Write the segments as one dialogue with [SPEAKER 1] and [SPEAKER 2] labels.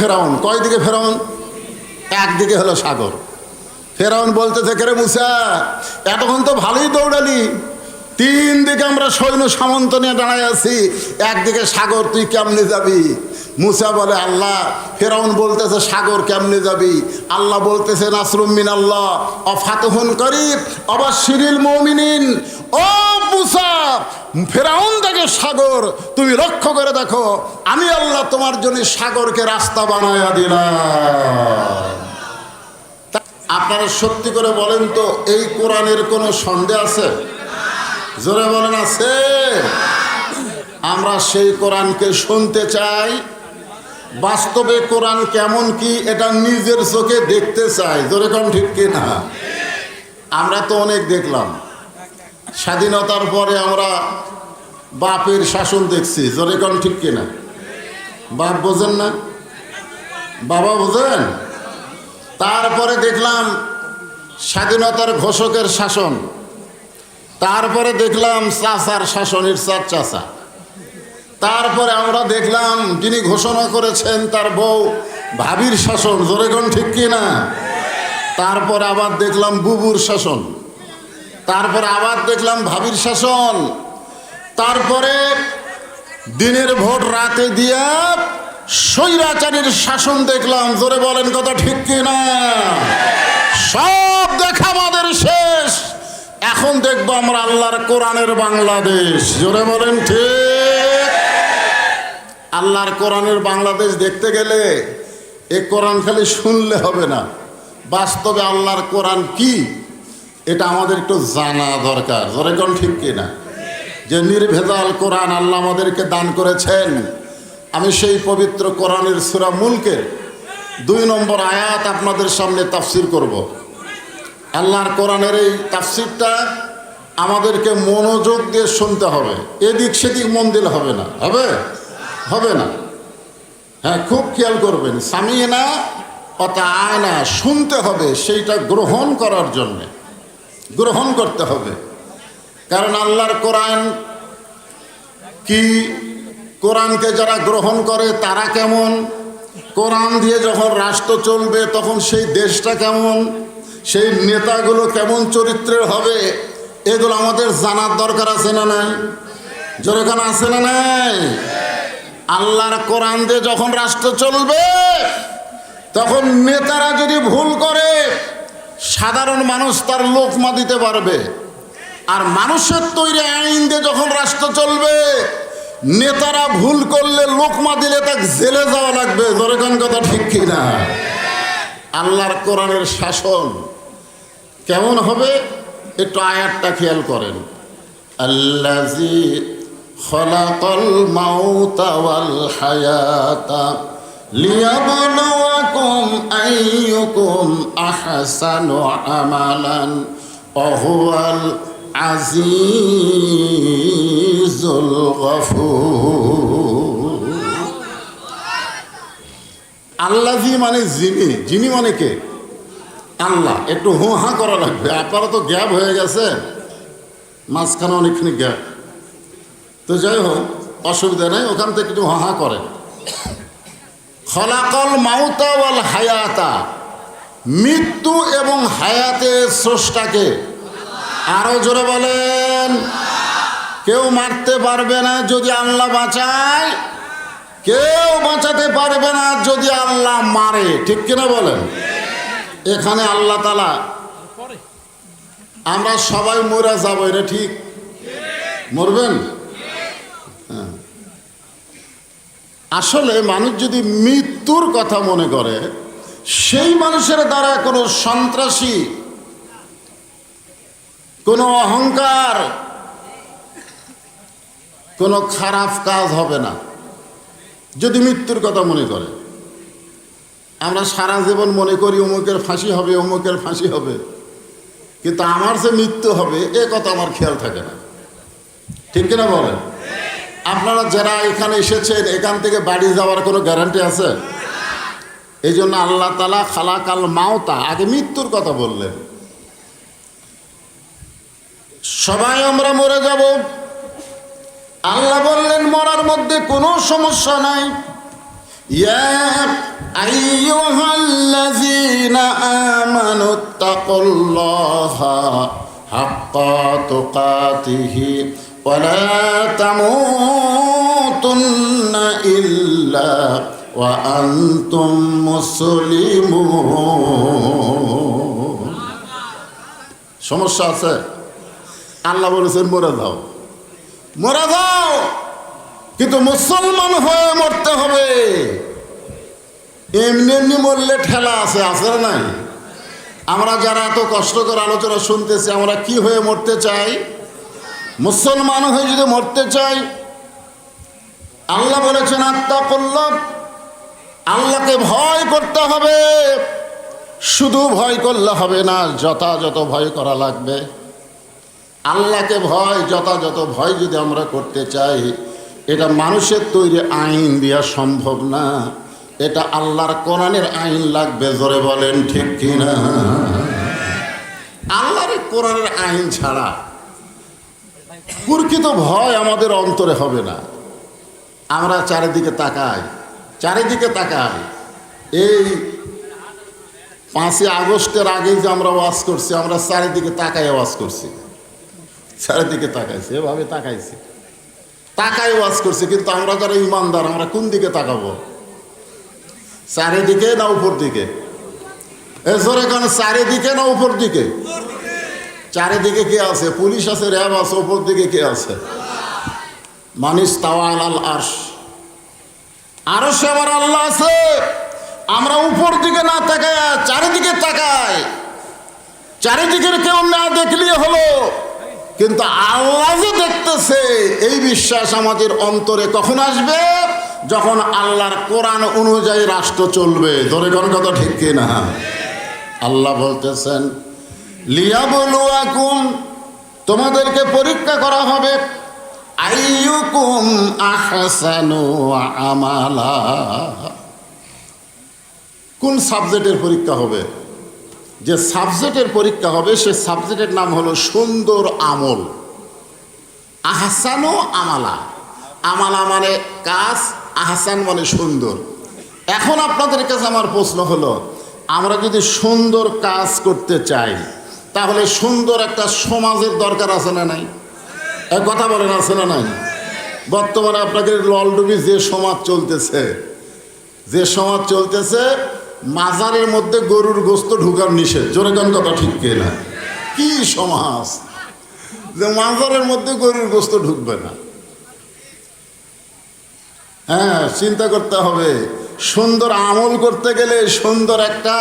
[SPEAKER 1] ফেরাউন, কয় দিকে ফেরাউন? একদিকে হলো সাগর। ফেরাউন বলতেছে, কে রে মুসা, এতক্ষণ তো ভালোই দৌড়ালি, 3 দিকে আমরা সৈন্য সামন্ত নিয়ে দাঁড়ায় আছি, একদিকে সাগর, তুই কেমনে যাবি? মুসা বলে, আল্লাহ, ফেরাউন বলতেছে সাগর কেমনে যাবি? আল্লাহ বলতেছে, নাসরুম মিনাল্লাহ ওয়া ফাতহুন করিব ওয়া বাশশিরিল মুমিনিন। ও মুসা, ফেরাউন দেখে সাগর, তুমি লক্ষ্য করে দেখো, আমি আল্লাহ তোমার জন্য সাগরকে রাস্তা বানায়া দিলাম। আপনারা সত্যি করে বলেন তো, এই কোরআনের কোনো সন্দেহ আছে? জোরে বলেন, আছে? আমরা সেই কোরআনকে শুনতে চাই, বাস্তবে কোরআন কেমন কি এটা নিজের চোখে দেখতে চাই। জোরে কোন ঠিক কি না? আমরা তো অনেক দেখলাম, স্বাধীনতার পরে আমরা বাপের শাসন দেখছি। জোরে কোন ঠিক কি না? বাপ বোঝেন না? বাবা বোঝেন? তারপরে দেখলাম স্বাধীনতার ঘোষকের শাসন, তারপরে দেখলাম চাচার শাসন, ইরশাদ চাচা, তারপরে আমরা দেখলাম যিনি ঘোষণা করেছেন তার বউ ভাবির শাসন। জোরে কোন ঠিক কি না? তারপরে আবার দেখলাম বুবুর শাসন, তারপরে আবার দেখলাম ভাবির শাসন, তারপরে দিনের ভোট রাতে দিয়া স্বৈরাচারীর শাসন দেখলাম। জোরে বলেন কথা ঠিক কি না? সব দেখা আমাদের শেষ, এখন দেখবো আমরা আল্লাহর কোরআনের বাংলাদেশ। জোরে বলেন ঠিক? আল্লাহর কোরআনের বাংলাদেশ দেখতে গেলে এ কোরআন খালি শুনলে হবে না, বাস্তবে আল্লাহর কোরআন কি এটা আমাদের একটু জানা দরকার। জোরে কোন ঠিক কি না? যে নির্ভেজাল কোরআন আল্লাহ আমাদেরকে দান করেছেন। আমি সেই পবিত্র কোরআনের সূরা মুলকের 2 নম্বর আয়াত আপনাদের সামনে তাফসির করব। আল্লাহর কোরআনের এই তাফসিরটা আমাদেরকে মনোযোগ দিয়ে শুনতে হবে, এদিক সেদিক মন দিলে হবে না। হবে? হবে না। হ্যাঁ, খুব খেয়াল করবেন, সামিনা অতা আয়না, শুনতে হবে, সেইটা গ্রহণ করার জন্যে গ্রহণ করতে হবে। কারণ আল্লাহর কোরআন কি, কোরআনকে যারা গ্রহণ করে তারা কেমন, কোরআন দিয়ে যখন রাষ্ট্র চলবে তখন সেই দেশটা কেমন, সেই নেতাগুলো কেমন চরিত্রের হবে, এগুলো আমাদের জানার দরকার আছে না নাই? যেরকম আছে না নাই? আল্লাহর কোরআন দিয়ে যখন রাষ্ট্র চলবে তখন নেতারা যদি ভুল করে সাধারণ মানুষ তার লোকমা দিতে পারবে, আর মানুষের তৈরি আইন দিয়ে যখন রাষ্ট্র চলবে নেতারা ভুল করলে লোকমা দিলে তাকে জেলে যাওয়া লাগবে। যেরকম কথা ঠিক কি না? আল্লাহর কোরআনের শাসন কেমন হবে একটু আয়াতটা খেয়াল করেন। আল্লাযী খালাকাল মাউতা ওয়াল হায়াতা লিয়াবলুয়াকুম আইয়ুকুম আহসানু আমালান ওয়া হুয়াল আজিজুল গফুর। আল্লাযী মানে যিনি, যিনি মানে কে? আল্লাহ। একটু হু হা করা লাগবে, আপনারা তো গ্যাপ হয়ে গেছে, মাঝখানে অনেকখানি গ্যাপ। তো যাই হোক, অসুবিধা নেই, ওখান থেকে একটু হা হা করেন। খলাকাল মাউতা ওয়াল হায়াতা, মৃত্যু এবং হায়াতের স্রষ্টাকে। আরো জোরে বলেন। কেউ মারতে পারবে না যদি আল্লাহ বাঁচায়, কেউ বাঁচাতে পারবে না যদি আল্লাহ মারে। ঠিক কিনা বলেন? এখানে আল্লাহ তাআলা, আমরা সবাই মরে যাব, এটা ঠিক? মরবেন? হ্যাঁ। আসলে মানুষ যদি মৃত্যুর কথা মনে করে, সেই মানুষের দ্বারা কোনো সন্ত্রাসী, কোনো অহংকার, কোনো খারাপ কাজ হবে না যদি মৃত্যুর কথা মনে করে। আমরা সারা জীবন মনে করি অমুকের ফাঁসি হবে, অমুকের ফাঁসি হবে, কিন্তু আমার যে মৃত্যু হবে এ কথা আমার খেয়াল থাকে না। ঠিক কিনা বলেন? আপনারা যারা এখানে এসেছেন, এখান থেকে বাড়ি যাওয়ার কোনো গ্যারান্টি আছে? এই জন্য আল্লাহ তাআলা খালাকাল মাউতা, আগে মৃত্যুর কথা বললেন। সবাই আমরা মরে যাব, আল্লাহ বললেন মরার মধ্যে কোনো সমস্যা নাই। ইয়া আইয়ুহাল্লাযীনা আমানুত্তাকুল্লাহা হাক্কা তুকাতিহি ওয়া লা তামুতুন্না ইল্লা ওয়া আনতুম মুসলিমুন। সমস্যা আছে? আল্লাহ বলেছেন মরে যাও, মরে যাও, কিন্তু মুসলমান হয়ে মরতে হবে। এমনি এমনি মরলে ঠেলা আছে, আছে না নাই? আমরা যারা এত কষ্ট করে আলোচনা শুনতেছি, আমরা কি হয়ে মরতে চাই? মুসলমান হয়ে যদি মরতে চাই, আল্লাহ বলেছেন আত্তাকুল্লাহ, আল্লাহকে ভয় করতে হবে। শুধু ভয় করলে হবে না, যথাযথ ভয় করা লাগবে। আল্লাহকে ভয়, যথাযথ ভয় যদি আমরা করতে চাই, এটা মানুষের তৈরি আইন দেওয়া সম্ভব না, এটা আল্লাহর কোরআনের আইন লাগবে। জোরে বলেন ঠিক কিনা? আল্লাহর কোরআনের আইন ছাড়া প্রকৃত ভয় আমাদের অন্তরে হবে না। আমরা চারিদিকে তাকাই, চারিদিকে তাকাই। এই 5ই আগস্টের আগে যে আমরা ওয়াজ করছি, আমরা চারিদিকে তাকাই ওয়াজ করছি, চারিদিকে তাকাইছি, এভাবে তাকাইছি, তাকাই ওয়াজ করছি। কিন্তু আমরা যারা ইমানদার, আমরা কোন দিকে তাকাবো? চারিদিকে না উপর দিকে? জোরে কেন, চারিদিকে না উপর দিকে? চারিদিকে কে আছে? পুলিশ আছে, র্যাব আছে। উপর দিকে কে আছে? মানিস তাওয়াল আল আরশ, আরশে আবার আল্লাহ আছে। আমরা উপর দিকে না তাকাই, চারিদিকে তাকাই। চারিদিকের কেউ না দেখলেই হলো, কিন্তু আল্লাহ যে দেখতেছে এই বিশ্বাস আমাদের অন্তরে কখন আসবে? যখন আল্লাহর কোরআন অনুযায়ী রাষ্ট্র চলবে। ধরে কোন কথা ঠিক কিনা? আল্লাহ বলতেছেন লিয়াবলুয়াকুম, তোমাদেরকে পরীক্ষা করা হবে। আইয়ুকুম আহসানু আমালা, কোন সাবজেক্টের পরীক্ষা হবে? যে সাবজেক্টের পরীক্ষা হবে সে সাবজেক্টের নাম হলো সুন্দর আমল। আহসানু আমালা, আমালা মানে কাজ, আহসান মানে সুন্দর। এখন আপনাদের কাছে আমার প্রশ্ন হলো, আমরা যদি সুন্দর কাজ করতে চাই, তাহলে সুন্দর একটা সমাজের দরকার আছে না নাই? এক কথা বলেন, আছে না নাই? বর্তমানে আপনাদের ললডুবি যে সমাজ চলতেছে, যে সমাজ চলতেছে, মাজারের মধ্যে গরুর গোস্ত ঢুকার নিষেধ। জোরে কোন কথা ঠিক কিনা? কি সমাজ যে মাজারের মধ্যে গরুর গোস্ত ঢুকবে না? হ্যাঁ, চিন্তা করতে হবে। সুন্দর আমল করতে গেলে সুন্দর একটা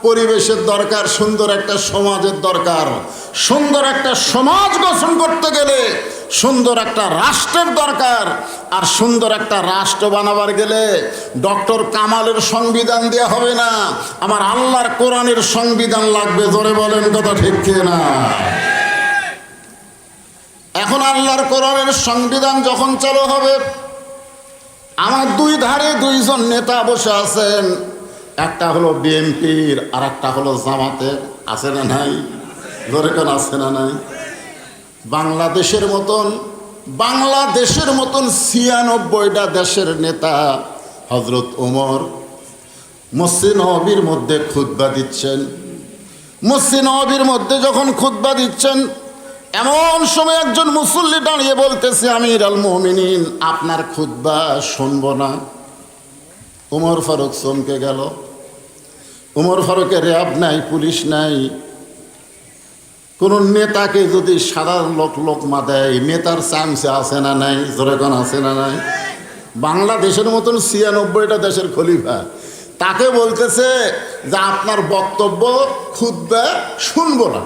[SPEAKER 1] পরিবেশের দরকার, সুন্দর একটা সমাজের দরকার। সুন্দর একটা সমাজ গঠন করতে গেলে সুন্দর একটা রাষ্ট্রের দরকার। আর সুন্দর একটা রাষ্ট্র বানাবার গেলে ডক্টর কামালের সংবিধান দেওয়া হবে না, আমার আল্লাহর কোরআনের সংবিধান লাগবে। জোরে বলেন কথা ঠিক কিনা? এখন আল্লাহর কোরআনের সংবিধান যখন চালু হবে, আমার দুই ধারে দুইজন নেতা বসে আছেন, একটা হলো বিএনপির আর একটা হলো জামাতের। আছে না নাই? জোরে কোন আছে না নাই? বাংলাদেশের মতন 96টা দেশের নেতা হযরত ওমর মসজিদ নববীর মধ্যে খুতবা দিচ্ছেন। মসজিদ নববীর মধ্যে যখন খুতবা দিচ্ছেন, এমন সময় একজন মুসল্লি দাঁড়িয়ে বলতেছে, আমির আল মুমিনিন, আপনার খুতবা শুনবো না। ওমর ফারুক চমকে গেল। ওমর ফারুকের র্যাব নাই, পুলিশ নাই। কোন নেতাকে যদি সাধারণ লোকমা দেয়, নেতার চামচে আছে না নাই? জোরে কোন আছে না নাই? বাংলাদেশের মতন 96টা দেশের খলিফা, তাকে বলতেছে যে আপনার বক্তব্য খুতবা শুনবো না।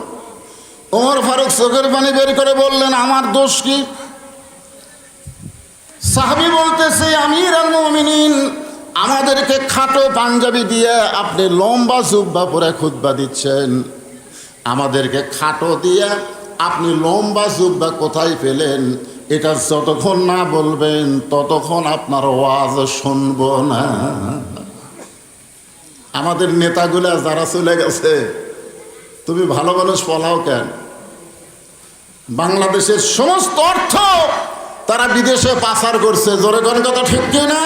[SPEAKER 1] ওমর ফারুক চোখের পানি বের করে বললেন, আমার দোষ কি? সাহাবী বলতেছে, আমির আল মুমিনিন, আমাদেরকে খাটো পাঞ্জাবি দিয়ে আপনি লম্বা জুব্বা পরে খুতবা দিচ্ছেন, আমাদেরকে খাটো দিয়ে আপনি লম্বা জুব্বা কোথায় পেলেন? এটা যতক্ষণ না বলবেন ততক্ষণ আপনার ওয়াজ শুনব না। আমাদের নেতাগুলা যারা চলে গেছে, তুমি ভালো মানুষ পলাও কেন? বাংলাদেশের সমস্ত অর্থ তারা বিদেশে পাচার করছে। জোরে কোন কথা ঠিক কিনা?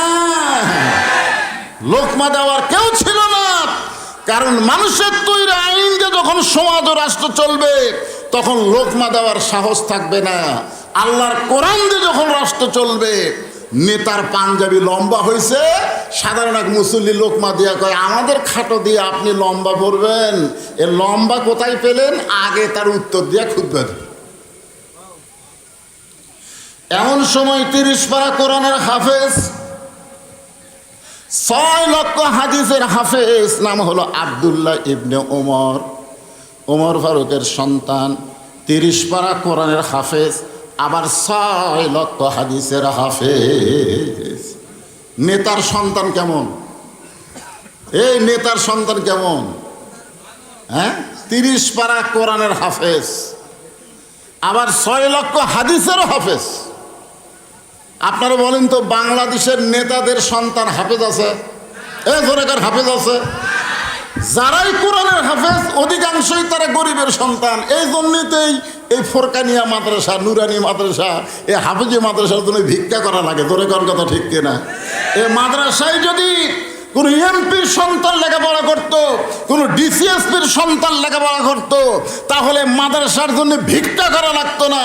[SPEAKER 1] লোকমা দেওয়ার কেউ ছিল না। কারণ মানুষের তৈরি আইন যে যখন সমাজ ও রাষ্ট্র চলবে তখন লোকমা দেওয়ার সাহস থাকবে না। আল্লাহর কোরআন দিয়ে যখন রাষ্ট্র চলবে, নেতার পাঞ্জাবি লম্বা হয়েছে, সাধারণ এক মুসল্লি লোকমা দিয়া কয় আমাদের খাটো দিয়ে আপনি লম্বা পড়বেন, এ লম্বা কোথায় পেলেন? আগে তার উত্তর দিয়া খুতবা দিন। এমন সময় 30 পারা কোরআনের হাফেজ, 6 লক্ষ হাদিসের হাফেজ, নাম হলো আব্দুল্লাহ ইবনে ওমর, ওমর ফারুকের সন্তান, 30 পারা কোরআনের হাফেজ, আবার 6 লক্ষ হাদিসের হাফেজ। নেতার সন্তান কেমন? এই নেতার সন্তান কেমন? হ্যাঁ, 30 পারা কোরআনের হাফেজ, আবার 6 লক্ষ হাদিসেরও হাফেজ। আপনারা বলেন তো, বাংলাদেশের নেতাদের সন্তান হাফেজ আছে? ধরেকার হাফেজ আছে? যারাই কোরআনের হাফেজ অধিকাংশই তারা গরিবের সন্তান। এই জন্যতেই এই ফোরকানিয়া মাদ্রাসা, নুরানি মাদ্রাসা, এই হাফেজি মাদ্রাসার জন্য ভিক্ষা করা লাগে। ধরেকার কথা ঠিক কিনা? এই মাদ্রাসায় যদি কোনো এমপির সন্তান লেখাপড়া করত, কোনো ডিসিএসপির সন্তান লেখাপড়া করত, তাহলে মাদ্রাসার জন্য ভিক্ষা করা লাগতো না।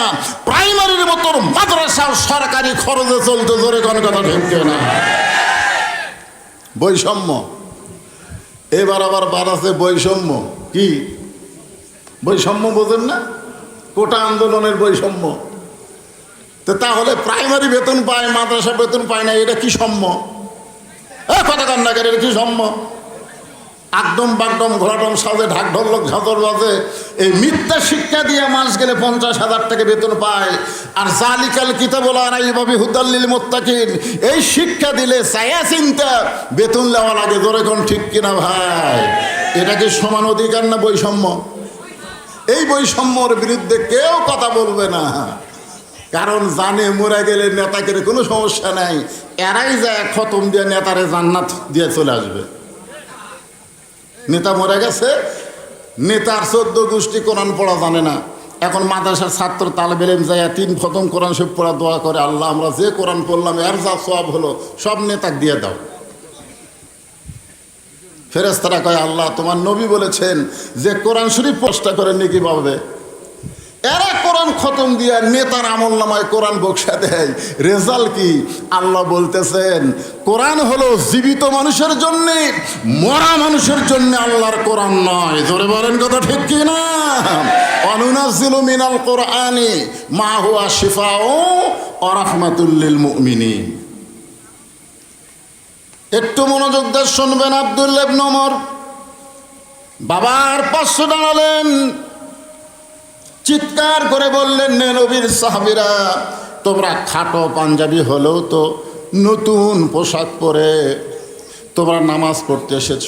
[SPEAKER 1] প্রাইমারির মতো মাদ্রাসাও সরকারি খরচে চলতো। জোরে কোন কথা ঠিক না? বৈষম্য এবার আবার বাড়াছে। বৈষম্য কি? বৈষম্য বোঝেন না? কোটা আন্দোলনের বৈষম্য। তো তাহলে প্রাইমারি বেতন পায়, মাদ্রাসা বেতন পায় না, এটা কি সম্য? কথা কান্নাকার, এটা কি সম্য? একদম বাগডম ঘোরাডম সাজে, ঢাক ঢোলক ঝাঁতর বাজে, এই মিথ্যা শিক্ষা দিয়ে মাস গেলে 50,000 টাকা বেতন পায়। আর জালিকাল কিতাবুল আরাইবা হুদাল্লিল মুত্তাকিন, এই শিক্ষা দিলে চায়া চিন্তা বেতন দেওয়া লাগে। জোরে কোন ঠিক কিনা ভাই? এটা কি সমান অধিকার না বৈষম্য? এই বৈষম্যর বিরুদ্ধে কেউ কথা বলবে না, কারণ জানে মরে গেলে নেতাকে কোনো সমস্যা নাই, এরাই যায় খতম দিয়ে নেতারে জান্নাত দিয়ে চলে আসবে। নেতা মরে গেছে, নেতার 14 গোষ্ঠী কোরআন পড়া জানে না। এখন মাদ্রাসার ছাত্র তালেবে ইলম যায় 3 খতম কোরআন শরীফ পড়া দোয়া করে, আল্লাহ আমরা যে কোরআন পড়লাম এর যা সওয়াব হলো সব নেতাকে দিয়ে দাও। ফেরেশতারা কয় আল্লাহ তোমার নবী বলেছেন যে কোরআন শরীফ প্রশ্ন করে নেকি পাবে। এরা কোরআন খতম দিয়া নেতার আমল নামায় কোরআন বক্সা দেয়। রেজাল্ট কি? আল্লাহ বলতেছেন কোরআন হলো জীবিত মানুষের জন্য, মরা মানুষের জন্য আল্লাহর কোরআন নয়। জোরে বলেন কথা ঠিক কি না? অনুনাজ্জিলু মিনাল কোরআনি মা হুয়া শিফাউ ওয়া রাহমাতুল লিল মুমিনিন। একটু মনোযোগ দিয়ে শুনবেন। আব্দুল্লাহ ইবনে ওমর বাবার পাশে দাঁড়ালেন, চিৎকার করে বললেন, নে নবীর সাহাবীরা, তোমরা খাটো পাঞ্জাবি হলেও তো নতুন পোশাক পরে তোমরা নামাজ পড়তে এসেছ।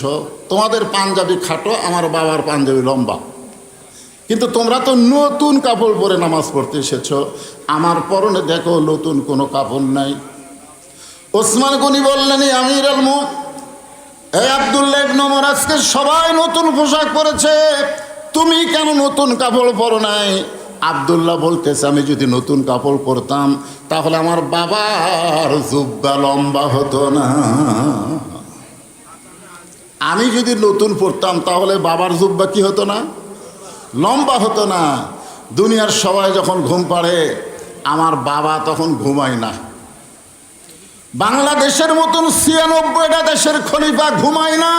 [SPEAKER 1] তোমাদের পাঞ্জাবি খাটো, আমার বাবার পাঞ্জাবি লম্বা, কিন্তু তোমরা তো নতুন কাপড় পরে নামাজ পড়তে এসেছ। আমার পরনে দেখো নতুন কোনো কাপড় নাই। ওসমান গনি বললেন, আমিরুল মুমিনিন, এই আব্দুল্লাহ ইবনে ওমর, আজকে সবাই নতুন পোশাক পরেছে, তুমি কেন নতুন কাপড় পরো নাই? আব্দুল্লাহ বলতেছে, আমি যদি নতুন কাপড় পরতাম তাহলে আমার বাবার জুব্বা লম্বা হতো না। আমি যদি নতুন পরতাম তাহলে বাবার জুব্বা কি হতো না? লম্বা হতো না। দুনিয়ার সবাই যখন ঘুম পাড়ে, আমার বাবা তখন ঘুমায় না। বাংলাদেশের মতন 96টা দেশের খলিফা ঘুমায় না।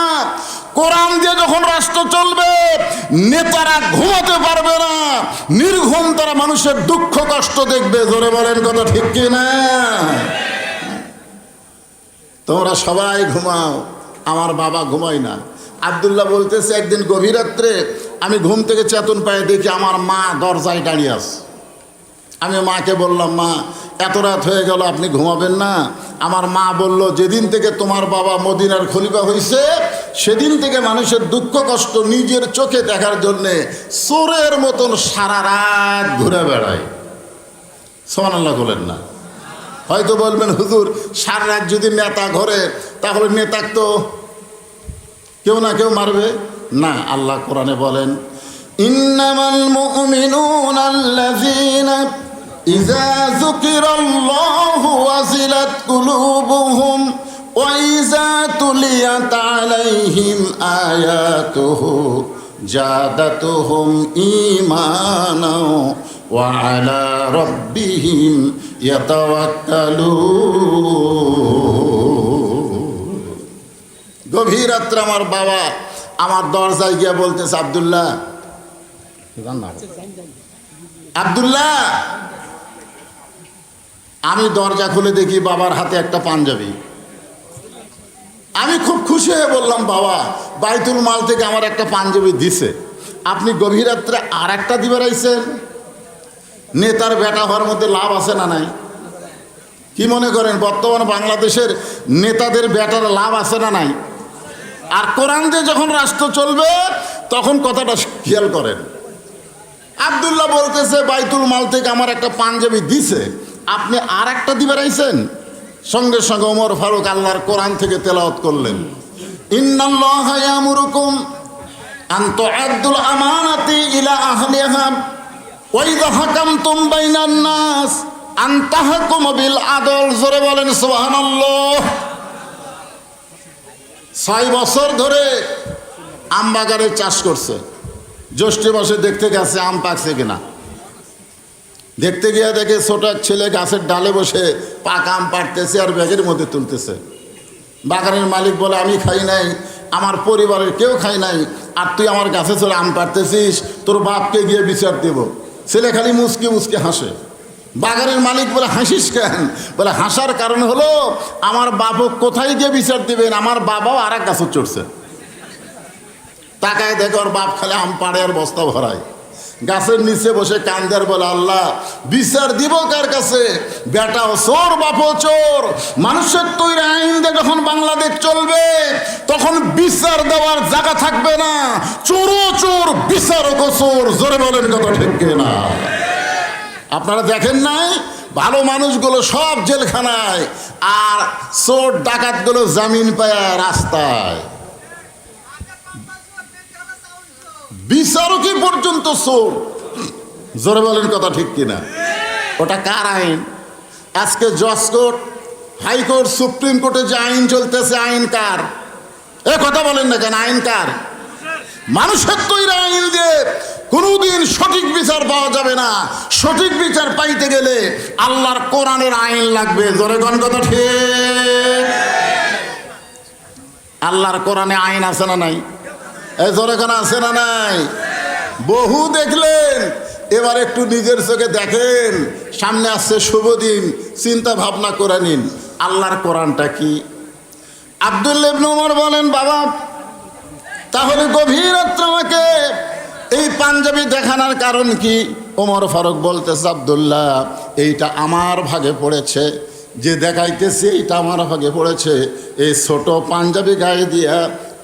[SPEAKER 1] কোরআন দিয়ে যখন রাষ্ট্র চলবে, নেতারা ঘুমাতে পারবে না, নির্ঘুম তারা মানুষের দুঃখ কষ্ট দেখবে। জোরে বলেন কথা ঠিক কি না? তোমরা সবাই ঘুমাও, আমার বাবা ঘুমায় না। আব্দুল্লাহ বলতেছে, একদিন গভীর রাত্রে আমি ঘুম থেকে চেতন পায়ে দেখি আমার মা দরজায় দাঁড়িয়ে আছে। আমি মাকে বললাম, মা এত রাত হয়ে গেল, আপনি ঘুমাবেন না? আমার মা বলল, যেদিন থেকে তোমার বাবা মদিনার খলিফা হয়েছে সেদিন থেকে মানুষের দুঃখ কষ্ট নিজের চোখে দেখার জন্যে চোরের মতন সারা রাত ঘুরে বেড়ায়। সুবহানাল্লাহ বলেন না? হয়তো বলবেন, হুজুর সারা রাত যদি নেতা ঘরে, তাহলে নেতাকে তো কেউ না কেউ মারবে না। আল্লাহ কোরআনে বলেন, ইন্নামাল মুমিনুনা আল্লাযীনা ইযা যুকিরাল্লাহু ওয়াজিলাত কুলুবুহুম وإذا تليت عليهم آياته زادتهم إيمانا وعلى ربهم يتوكلون। গভীর রাত্রে আমার বাবা আমার দরজায় গিয়ে বলতেছে, আব্দুল্লাহ আব্দুল্লাহ। আমি দরজা খুলে দেখি বাবার হাতে একটা পাঞ্জাবি। আমি খুব খুশি হয়ে বললাম, বাবা বাইতুল মাল থেকে আমার একটা পাঞ্জাবি দিছে, আপনি গভীর রাত্রে আর একটা দিবে রাইছেন। নেতার বেটা হওয়ার মধ্যে লাভ আছে না নাই? কি মনে করেন বর্তমান বাংলাদেশের নেতাদের বেটার লাভ আছে না নাই? আর কোরআন দিয়ে যখন রাষ্ট্র চলবে তখন কথাটা খেয়াল করেন। আব্দুল্লাহ বলতেছে, বাইতুল মাল থেকে আমার একটা পাঞ্জাবি দিছে, আপনি আর একটা দিবে রাইছেন। সঙ্গে সঙ্গে ওমর ফারুক আল্লাহর কোরআন থেকে তেলাওয়াত করলেন, ইন্নাল্লাহা ইয়ামুরুকুম আন তুআদ্দুল আমানাতি ইলা আহলিহা ওয়া ইযা হাকামতুম বাইনান নাস আন তাহকুমু বিল আদল। জোরে বলেন সুবহানাল্লাহ। 6 বছর ধরে আম বাগানের চাষ করছে। জ্যৈষ্ঠ মাসে দেখতে গেছে আম পাকছে কিনা। দেখতে গিয়ে দেখে ছোট এক ছেলে গাছের ডালে বসে পাকা আম পাড়তেছে আর ব্যাগের মধ্যে তুলতেছে। বাগানের মালিক বলে, আমি খাই নাই, আমার পরিবারের কেউ খাই নাই, আর তুই আমার গাছে চলে আম পাড়তেছিস, তোর বাপকে গিয়ে বিচার দেব। ছেলে খালি মুচকি মুচকি হাসে। বাগানের মালিক বলে, হাসিস কেন? বলে, হাসার কারণ হলো আমার বাপও কোথায় গিয়ে বিচার দেবেন, আমার বাবাও আর এক গাছে চড়ছে। তাকায় দেখে ওর বাপ খালি আম পাড়ে আর বস্তা ভরায়। গাছের নিচে বসে কান্দার বলে, আল্লাহ বিচার দিব কার কাছে? বেটাও চোর, বাপও চোর। মানুষের তৈরি আইন দিয়ে যখন বাংলাদেশ চলবে তখন বিচার দেওয়ার জায়গা থাকবে না। চোরও চোর, বিচারকও চোর। জোরে বলেন কথা ঠিক কিনা? আপনারা দেখেন নাই, ভালো মানুষগুলো সব জেলখানায় আর চোর ডাকাতগুলো জামিন পায় রাস্তায়। বিচারকই পর্যন্ত চোর। জোরে বলেন কথা ঠিক কিনা? ওটা কার আইন? আজকে জজ কোর্ট, হাইকোর্ট, সুপ্রিম কোর্টে যে আইন চলতেছে, আইন কার? এ কথা বলেন না কেন? আইন কার? মানুষের তৈরি আইন দিয়ে কোনোদিন সঠিক বিচার পাওয়া যাবে না। সঠিক বিচার পাইতে গেলে আল্লাহর কোরআনের আইন লাগবে। জোরে কোন কথা ঠিক? আল্লাহর কোরআনে আইন আছে না নাই? এই জোরে কোন আছে না নাই? বহু দেখলেন, এবার একটু নিজের চোখে দেখেন। সামনে আসছে শুভ দিন, চিন্তা ভাবনা করে নিন আল্লাহর কোরআনটা কি। আব্দুল্লাহ ইবনে ওমর বলেন, বাবা তাহলে গভীর রাত্রে আমাকে এই পাঞ্জাবি দেখানোর কারণ কি? ওমর ফারুক বলতেছে, আব্দুল্লাহ এইটা আমার ভাগে পড়েছে, যে দেখাইতেছে এইটা আমার ভাগে পড়েছে। এই ছোট পাঞ্জাবি গায়ে দিয়া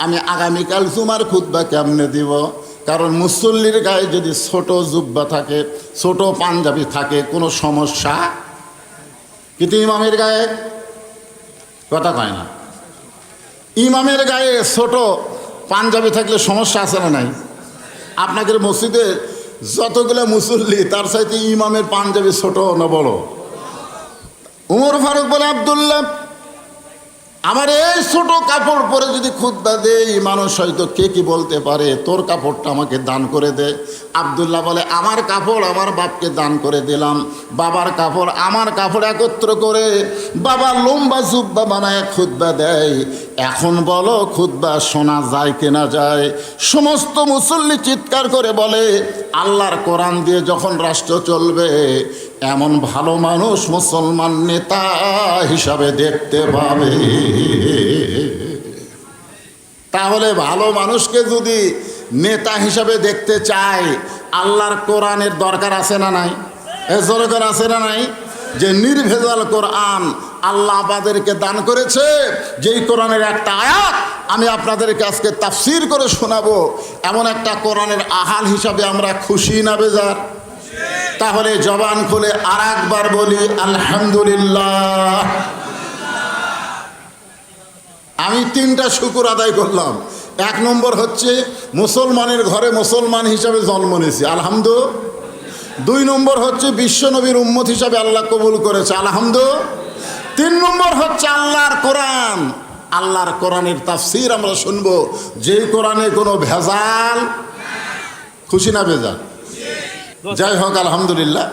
[SPEAKER 1] আমি আগামীকাল জুমার খুতবা কেমনে দিব? কারণ মুসল্লির গায়ে যদি ছোট জুব্বা থাকে, ছোট পাঞ্জাবি থাকে, কোনো সমস্যা? কিন্তু ইমামের গায়ে কথা কয় না। ইমামের গায়ে ছোট পাঞ্জাবি থাকলে সমস্যা আছে না নাই? আপনাদের মসজিদে যতগুলো মুসল্লি তার সাথে ইমামের পাঞ্জাবি ছোট না বড়? উমর ফারুক বলে, আব্দুল্লাহ আমার এই ছোট কাপড় পরে যদি খুতবা দেই মানুষ হয়তো কে কি বলতে পারে, তোর কাপড়টা আমাকে দান করে দে। আব্দুল্লাহ বলে, আমার কাপড় আমার বাপকে দান করে দিলাম, বাবার কাপড় আমার কাপড় একত্র করে বাবা লম্বা জুব্বা বানায় খুতবা দেয়। এখন বলো খুতবা শোনা যায় কিনা যায়? সমস্ত মুসল্লি চিৎকার করে বলে, আল্লাহর কোরআন দিয়ে যখন রাষ্ট্র চলবে এমন ভালো মানুষ মুসলমান নেতা হিসাবে দেখতে পাবে। তাহলে ভালো মানুষকে যদি নেতা হিসাবে দেখতে চায় আল্লাহর কোরআনের দরকার আছে না নাই? এর দরকার আছে না নাই? যে নির্ভেজাল কোরআন আল্লাহ আমাদেরকে দান করেছে, যেই কোরআনের একটা আয়াত আমি আপনাদেরকে আজকে তাফসীর করে শোনাবো, এমন একটা কোরআনের আহাল হিসাবে আমরা খুশি না বেজার? তাহলে জবান খুলে আর একবার বলি আলহামদুলিল্লাহ। আমি 3টা শুকর আদায় করলাম। 1 নম্বর হচ্ছে মুসলমানের ঘরে মুসলমান হিসাবে জন্ম নিয়েছি, আলহামদুলিল্লাহ। 2 নম্বর হচ্ছে বিশ্ব নবীর উম্মত হিসাবে আল্লাহ কবুল করেছে, আলহামদুলিল্লাহ। 3 নম্বর হচ্ছে আল্লাহর কোরআন আল্লাহর কোরআনের তাফসীর আমরা শুনবো, যেই কোরআনে কোনো ভেজাল। খুশি না বেজাল? যাই হোক, আলহামদুলিল্লাহ।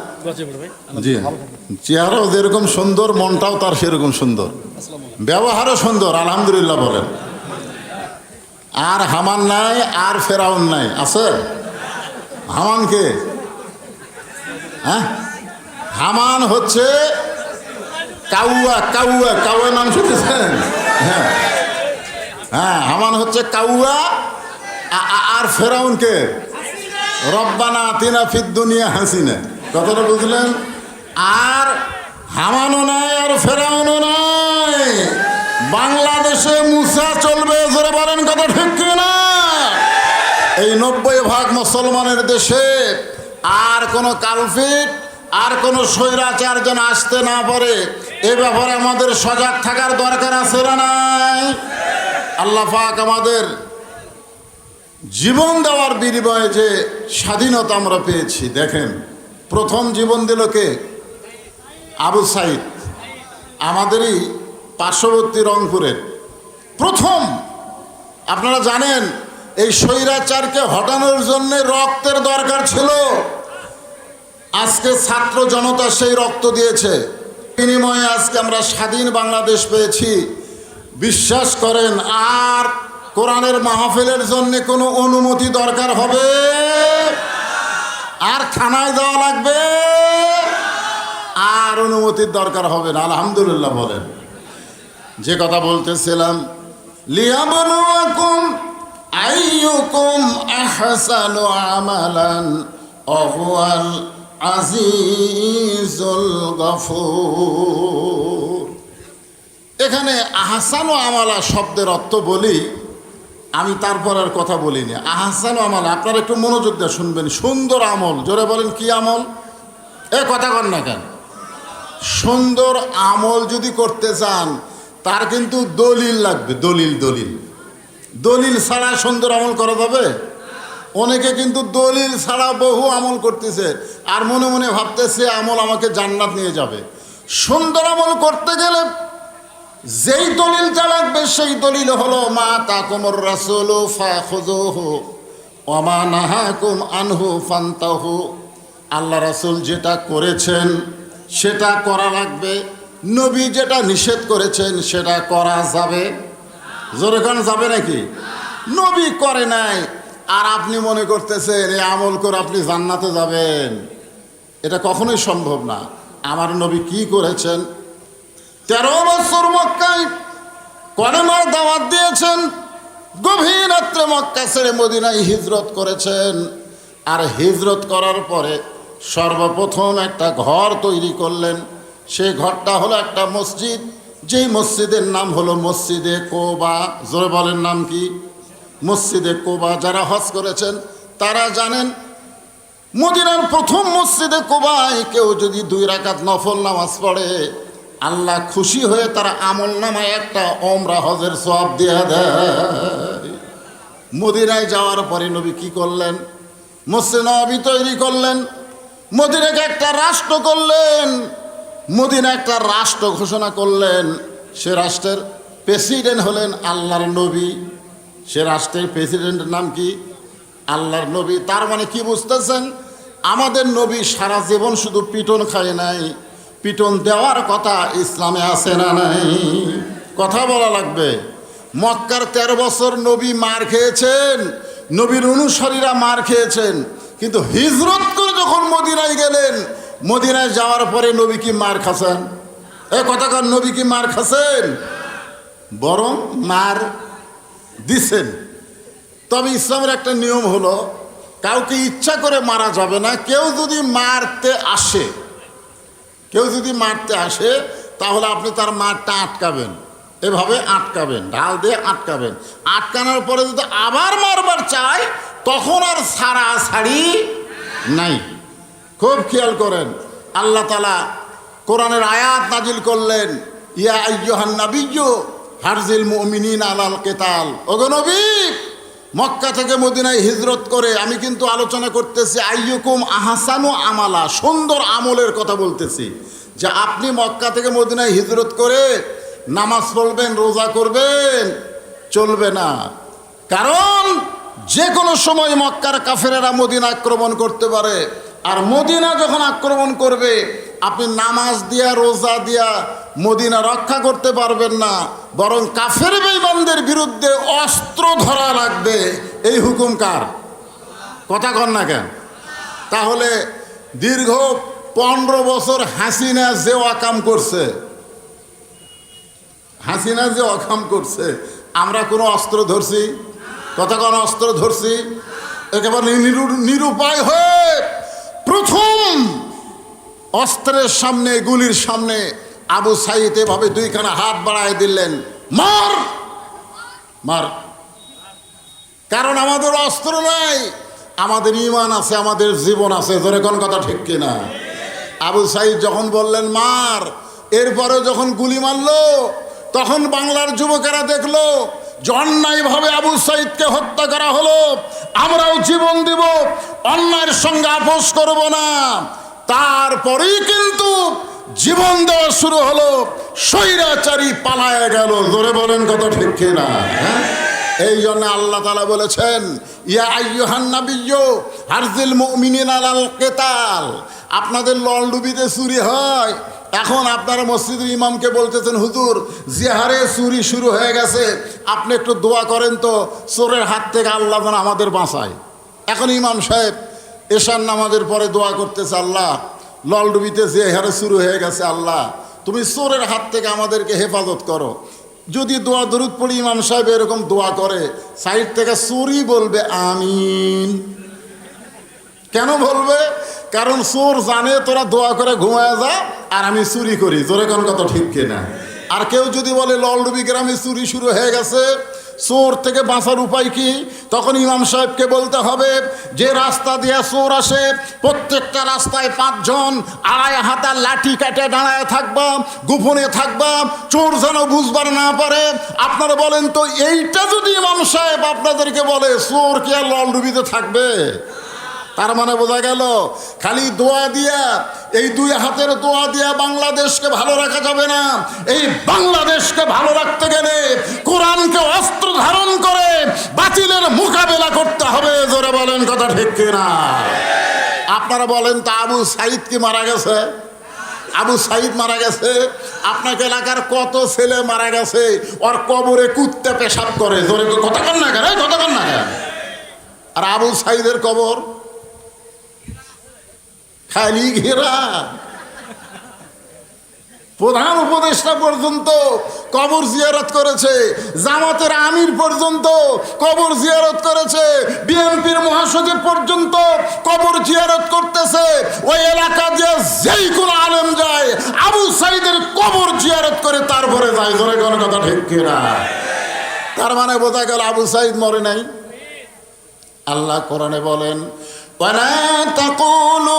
[SPEAKER 1] জি, চেহারাও যেরকম সুন্দর, মনটাও তার সেরকম সুন্দর, ব্যবহারও সুন্দর, আলহামদুলিল্লাহ বলেন। আর হামান নাই, আর ফেরাউন নাই, আছে? হামান কে? হ্যাঁ, হামান হচ্ছে কাউয়া। কাউয়া, কাউয়া নাম শুনেছেন? হ্যাঁ হ্যাঁ, হামান হচ্ছে কাউয়া। আর ফেরাউন কে? রব্বানা আতিনা ফিদ দুনিয়া হাসিনা। কথাটা বুঝলেন? আর হামানও নাই, আর ফেরাউনও নাই। বাংলাদেশে মুসা চলবে, জোরে বলেন কথা ঠিক কিনা? এই 90% মুসলমানের দেশে আর কোনো কালফিট, আর কোনো স্বৈরাচার যেন আসতে না পারে, এ ব্যাপারে আমাদের সজাগ থাকার দরকার আছে না নাই? আল্লাহ পাক আমাদের জীবন দেওয়ার বিনিময়ে যে স্বাধীনতা আমরা পেয়েছি, দেখেন প্রথম জীবন দিল কে? আবু সাইদ, আমাদেরই পার্শ্ববর্তী রংপুরের প্রথম। আপনারা জানেন এই স্বৈরাচারকে হটানোর জন্য রক্তের দরকার ছিল। আজকে ছাত্র জনতা সেই রক্ত দিয়েছে, বিনিময়ে আজকে আমরা স্বাধীন বাংলাদেশ পেয়েছি। বিশ্বাস করেন, আর কোরআনের মাহফিলের জন্য কোনো অনুমতি দরকার হবে? আর থানায় যাওয়া লাগবে? আর অনুমতির দরকার হবে না, আলহামদুলিল্লাহ বলেন। যে কথা বলতেছিলাম, লিয়াবলুয়াকুম আইয়ুকুম আহসানু আমালান ওয়াহুয়াল আজিজুল গফুর। এখানে আহসানু আমালা শব্দের অর্থ বলি আমি, তারপর আর কথা বলিনি। আহসানু আমালা, আপনারা একটু মনোযোগ দিয়ে শুনবেন। সুন্দর আমল, জোরে বলেন কি আমল? এ কথা কন না কেন? সুন্দর আমল যদি করতে চান তার কিন্তু দলিল লাগবে, দলিল। দলিল দলিল ছাড়া সুন্দর আমল করা যাবে? অনেকে কিন্তু দলিল ছাড়া বহু আমল করতেছে, আর মনে মনে ভাবতেছে আমল আমাকে জান্নাত নিয়ে যাবে। সুন্দর আমল করতে গেলে যেই দলিলটা লাগবে সেই দলিল হলো মা তাকুমুর রাসূলু ফাখুযুহু ওয়া মা নাহাকুম আনহু ফান্তাহু। আল্লাহ রাসূল যেটা করেছেন সেটা করা লাগবে, নবী যেটা নিষেধ করেছেন সেটা করা যাবে। জোরে কোন যাবে নাকি? নবী করে নাই আর আপনি মনে করতেছেন এই আমল করে আপনি জান্নাতে যাবেন, এটা কখনোই সম্ভব না। আমার নবী কি করেছেন? 13 বছর মক্কায় কলেমার দাওয়াত দিয়েছেন, গভীর রাত্রে মক্কা ছেড়ে মদিনায় হিজরত করেছেন। আর হিজরত করার পরে সর্বপ্রথম একটা ঘর তৈরি করলেন। সেই ঘরটা হলো একটা মসজিদ, যেই মসজিদের নাম হলো মসজিদে কোবা। জোরে বলেন নাম কি? মসজিদে কোবা। যারা হজ করেছেন তারা জানেন, মদিনার প্রথম মসজিদে কোবায় কেউ যদি 2 রাকাত নফল নামাজ পড়ে, আল্লাহ খুশি হয়ে তারা আমল নামায় একটা ওমরা হজের সওয়াব দিয়ে দেয়। মদিনায় যাওয়ার পরে নবী কি করলেন? মসজিদ নববী তৈরি করলেন, মদিনাকে একটা রাষ্ট্র করলেন, মদিনা একটা রাষ্ট্র ঘোষণা করলেন। সে রাষ্ট্রের প্রেসিডেন্ট হলেন আল্লাহর নবী। সে রাষ্ট্রের প্রেসিডেন্টের নাম কি? আল্লাহর নবী। তার মানে কি বুঝতেছেন? আমাদের নবী সারা জীবন শুধু পিটন খায় নাই, পিটন দেওয়ার কথা ইসলামে আছে না নাই? কথা বলা লাগবে। মক্কার 13 বছর নবী মার খেয়েছেন, নবীর অনুসারীরা মার খেয়েছেন, কিন্তু হিজরত করে যখন মদিনায় গেলেন, মদিনায় যাওয়ার পরে নবী কি মার খাচ্ছেন? এ কথাকার নবী কি মার খাচ্ছেন? বরং মার দিছেন। তবে ইসলামের একটা নিয়ম হলো, কাউকে ইচ্ছা করে মারা যাবে না। কেউ যদি মারতে আসে তাহলে আপনি তার মারটা আটকাবেন, এভাবে আটকাবেন, ঢাল দিয়ে আটকাবেন। আটকানোর পরে যদি আবার মারবার চায় তখন আর ছাড়াছাড়ি নাই। খুব খেয়াল করেন, আল্লাহ তাআলা কোরআনের আয়াত নাজিল করলেন, ইয়া আইয়ুহান নাবিয়্যু হারজিল মুমিনিনা আলাল কিতাল। ওগো নবী, মক্কা থেকে মদিনায় হিজরত করে আমি কিন্তু আলোচনা করতেছি আইয়ুকুম আহসানু আমালা, সুন্দর আমলের কথা বলতেছি। যে আপনি মক্কা থেকে মদিনায় হিজরত করে নামাজ পড়বেন, রোজা করবেন, চলবে না। কারণ যে কোনো সময় মক্কার কাফেরেরা মদিনা আক্রমণ করতে পারে। আর মদিনা যখন আক্রমণ করবে, আপনি নামাজ দিয়া রোজা দিয়া মদিনা রক্ষা করতে পারবেন না, বরং কাফের বেঈমানদের বিরুদ্ধে অস্ত্র ধরা লাগবে। এই হুকুম কার? কথা কন না কেন? তাহলে দীর্ঘ 15 বছর হাসিনা যে অকাম করছে, হাসিনা যে অকাম করছে, আমরা কোনো অস্ত্র ধরছি? কথা কন, অস্ত্র ধরছি? একেবারে নিরুপায় হয়ে প্রথম অস্ত্রের সামনে, গুলির সামনে আবু সাইদ এভাবে দুইখানা হাত বাড়ায় দিলেন, মার মার। কারণ আমাদের অস্ত্র নাই, আমাদের ঈমান আছে, আমাদের জীবন আছে। জোরে কোন কথা ঠিক কিনা? আবু সাইদ যখন বললেন মার, এরপরে যখন গুলি মারলো, তখন বাংলার যুবকেরা দেখলো অন্যায়ভাবে আবু সাইদকে হত্যা করা হলো, আমরাও জীবন দিব, অন্যায়ের সঙ্গে আপোষ করব না। তারপরেই কিন্তু জীবন দেওয়া শুরু হলো, স্বৈরাচারী পালায় গেল। জোরে বলেন কথা ঠিক কিনা? হ্যাঁ, এই জন্য আল্লাহ তাআলা বলেছেন, ইয়া আইয়ুহান নাবিয়্যু হারজিল মুমিনিনা আলাল কিতাল। আপনাদের লন্ডুবিতে চুরি হয়, এখন আপনারা মসজিদের ইমামকে বলতেছেন, হুজুর জিহারে চুরি শুরু হয়ে গেছে, আপনি একটু দোয়া করেন তো চোরের হাত থেকে আল্লাহ যেন আমাদের বাঁচায়। এখন ইমাম সাহেব এশার নামাজের পরে দোয়া করতেছে, আল্লাহ ললডুবিতে জিহারে শুরু হয়ে গেছে, আল্লাহ তুমি চোরের হাত থেকে আমাদেরকে হেফাজত করো। যদি দোয়া দরুদ পড়ি ইমাম সাহেব এরকম দোয়া করে, সাইড থেকে চোরই বলবে আমিন। কেন বলবে? কারণ চোর জানে তোরা দোয়া করে ঘুমায় যা, আর আমি চুরি করি। জোরে কোন কথা ঠিক কিনা? আর কেউ যদি বলে ললডুবি গ্রামে চুরি শুরু হয়ে গেছে, চোর থেকে বাঁচার উপায় কি? তখন ইমাম সাহেবকে বলতে হবে, যে রাস্তা দিয়ে চোর আসে প্রত্যেকটা রাস্তায় 5 জন আড়াই হাতা লাঠি কাটে দাঁড়ায় থাকবা, গোপনে থাকবা, চোর যেন বুঝবার না পারে। আপনারা বলেন তো, এইটা যদি ইমাম সাহেব আপনাদেরকে বলে, চোর কি আর ললডুবিতে থাকবে? তার মানে বোঝা গেল, খালি দোয়া দিয়া, এই 2 হাতের দোয়া দিয়া বাংলাদেশকে ভালো রাখা যাবে না। এই বাংলাদেশকে ভালো রাখতে গেলে কোরআনকে অস্ত্র ধারণ করে বাতিলের মোকাবেলা করতে হবে। জোরে বলেন কথা ঠিক কিনা? আপনারা বলেন তো, আবু সাইদ কি মারা গেছে? আবু সাইদ মারা গেছে। আপনাকে এলাকার কত ছেলে মারা গেছে, ওর কবরে কুত্তে পেশাব করে। জোরে কথা কন না কেন? কথা কন না কেন? আর আবু সাইদের কবর খালি ঘেরা। প্রধান উপদেষ্টা পর্যন্ত কবর জিয়ারত করেছে, জামাতের আমির পর্যন্ত কবর জিয়ারত করেছে, বিএনপির মহাসচিব পর্যন্ত কবর জিয়ারত করতেছে। ওই এলাকা দিয়ে যেই কোনো আলেম যায়, আবু সাইদের কবর জিয়ারত করে তারপরে যায়। ধরে কোনো কথা ঠিক কিনা? তার মানে বোঝা গেল আবু সাইদ মরে নাই। আল্লাহ কোরআনে বলেন, ওয়ালা তাকুলু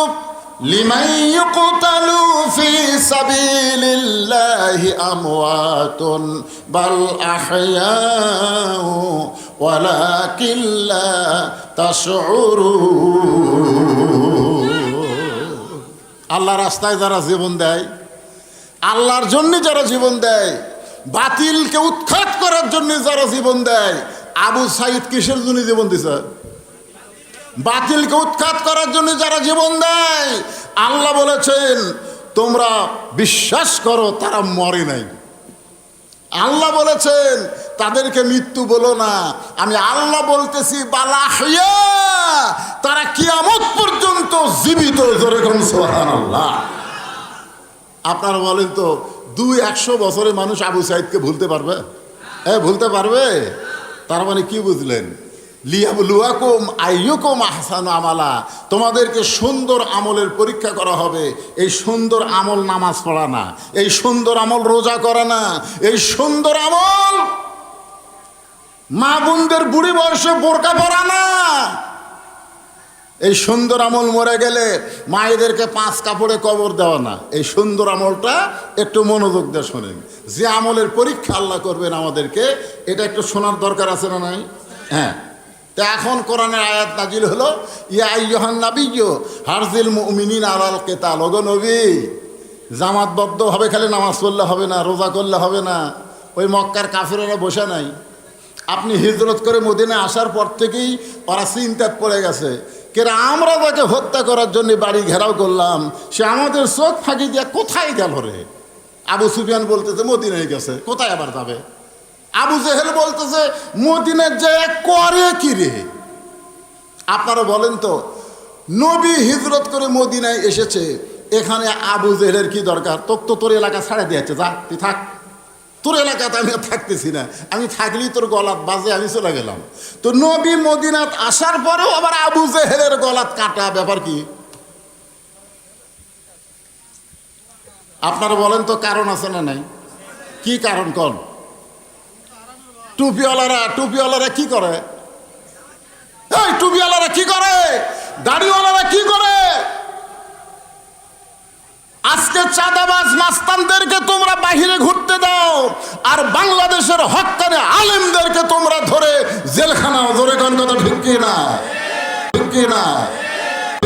[SPEAKER 1] লিমান ইউকতালু ফি সাবিলিল্লাহি আমওয়াতুন বাল আহইয়াউ ওয়ালাকিন লা তাশউরুন। আল্লাহ রাস্তায় যারা জীবন দেয়, আল্লাহর জন্য যারা জীবন দেয়, বাতিলকে উৎখাত করার জন্য যারা জীবন দেয়, আবু সাইদ কিসের জন্য জীবন দিছে? বাতিলকে উৎখাত করার জন্য যারা জীবন দেয়, আল্লাহ বলেছেন তোমরা বিশ্বাস করো তারা মরে নাই। আল্লাহ বলেছেন তাদেরকে মৃত্যু বলো না, আমি আল্লাহ বলতেছি বালাহিয়া, তারা কিয়ামত পর্যন্ত জীবিত। যেরকম সুবহানাল্লাহ। আপনারা বলেন তো, 200 বছরে মানুষ আবু সাইদকে ভুলতে পারবে? ভুলতে পারবে? তার মানে কি বুঝলেন? লিয়াবলুয়াকুম আইয়ুকুম আহসানু আমালা, তোমাদেরকে সুন্দর আমলের পরীক্ষা করা হবে। এই সুন্দর আমল নামাজ পড়া না, এই সুন্দর আমল রোজা করা না, এই সুন্দর আমল মা বোনদের বুড়ি বয়সে বোরকা পরা না। এই সুন্দর আমল মরে গেলে মায়েদেরকে 5 কাপড়ে কবর দেওয়া না। এই সুন্দর আমলটা একটু মনোযোগ দিয়ে শোনেন। যে আমলের পরীক্ষা আল্লাহ করবেন আমাদেরকে, এটা একটু শোনার দরকার আছে না নাই? হ্যাঁ, তা এখন কোরআনের আয়াত নাজিল হলো, ইয়া আইয়ুহান নাবিয়্যু হারজিল মুমিনিনা আলাল কিতাল। ওগো নবী, জামাতবদ্ধ হবে, খালি নামাজ পড়লে হবে না, রোজা করলে হবে না, ওই মক্কার কাফেরেরা বসে নাই। আপনি হিজরত করে মদিনায় আসার পর থেকেই ওরা চিন্তায় পড়ে গেছে, কেরা আমরা তাকে হত্যা করার জন্য বাড়ি ঘেরাও করলাম, সে আমাদের চোখ ফাঁকি দিয়ে কোথায় গেল রে? আবু সুফিয়ান বলতেছে মদিনায় গেছে, কোথায় আবার যাবে? আবু জেহেল বলতেছে মদিনায় যে করে কি রে? আপনারা বলেন তো, নবী হিজরত করে মদিনায় এসেছে, এখানে আবু জেহেলের কি দরকার? তোর এলাকা ছাড়া দিয়েছে, যা তুই থাক, তোর এলাকাতে আমি থাকতেছি না, আমি থাকলেই তোর গলাত বাজে, আমি চলে গেলাম। তো নবী মদিনাত আসার পরেও আবার আবু জেহেলের গলাত কাটা, ব্যাপার কি? আপনারা বলেন তো, কারণ আছে না নাই? কি কারণ কোন? টুপিওয়ালারা কি করে? এই টুপিওয়ালারা কি করে? দাড়িওয়ালারা কি করে? আজকে চাঁদাবাজ মাস্তানদেরকে তোমরা বাহিরে ঘুরতে দাও, আর বাংলাদেশের হক্কানি আলেমদেরকে তোমরা ধরে জেলখানাও, ধরে কোন কথা ঠিক কি না? ঠিক কি না?